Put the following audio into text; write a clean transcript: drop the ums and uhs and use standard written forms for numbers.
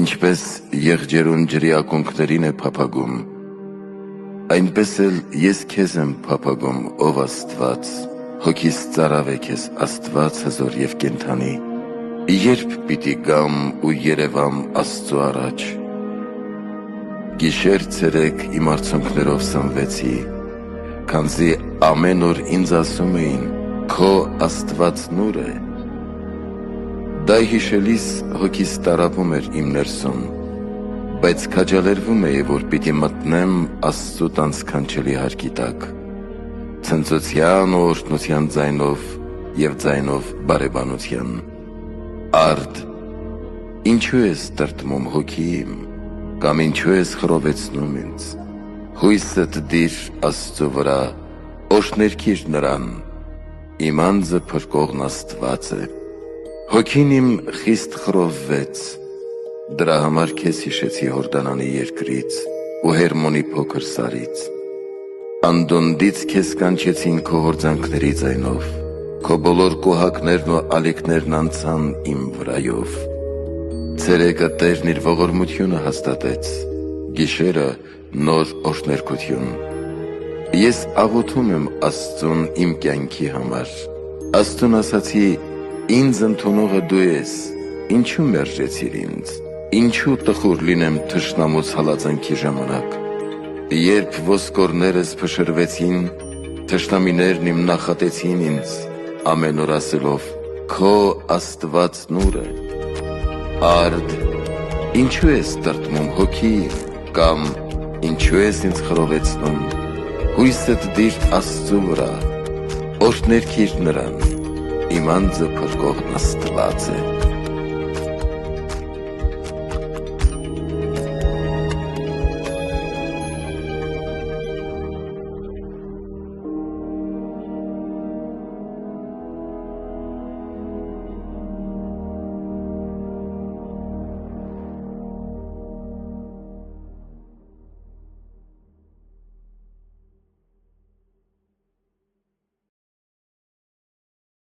Ինչպես եղջերուն ջրի ակունքներին է փափագում, այնպես էլ ես քեզ եմ փափագում, ով Աստված, հոգիս ծարավ է քեզ Աստված հզոր և կենդանի, երբ պիտի գամ ու երևամ Աստծու առաջ։ Գիշեր ցերեկ իմ արցունքներով սնվեցի, քանզի ամեն օր ինձ ասում էին, քո Աստվածն ուր է։ Դա հիշելիս հոգիս տարապում էր իմ ներսում, բայց քաջալերվում էի, որ պիտի մտնեմ Աստծու տան սքանչելի հարկի տակ, ցնծության ու օրհնության ձայնով և ձայնով բարեբանության։ Արդ, ինչու ես տրտմում հոգի իմ, կամ ինչու ես խռովեցնում ինձ։ Հույսդ դիր Աստծու վրա, օրհներգիր նրան, իմ անձը փրկողն Աստված է։ Հոգին իմ խիստ խռովվեց, դրա համար քեզ հիշեցի Հորդանանի երկրից ու Հերմոնի փոքր սարից։ Անդունդից քեզ կանչեցին քո հորձանքների ձայնով, քո բոլոր կոհակներն ու ալիքներն անցան իմ վրայով։ Ցերեկը Տերն իր ողորմությունը հաստատեց, գիշերը նոր օրհներգություն։ Ես աղոթում եմ Աստծուն իմ կյանքի համար, Աստծուն ասացի. ինձ ընդունողը դու ես, ինչու մերժեցիր ինձ, ինչու տխուր լինեմ թշնամուց հալածանքի ժամանակ։ Երբ ոսկորներս փշրվեցին, թշնամիներն իմ նախատեցին ինձ, ամեն օր ասելով, քո Աստվածն ուր է։ Արդ, ինչու ես տրտմում հոգի, կամ ինչու ես ինձ խռովեցնում։ Հույսդ դիր Աստծու վրա, օրհներգիր նրան, իմ անձը փրկողն Աստված է։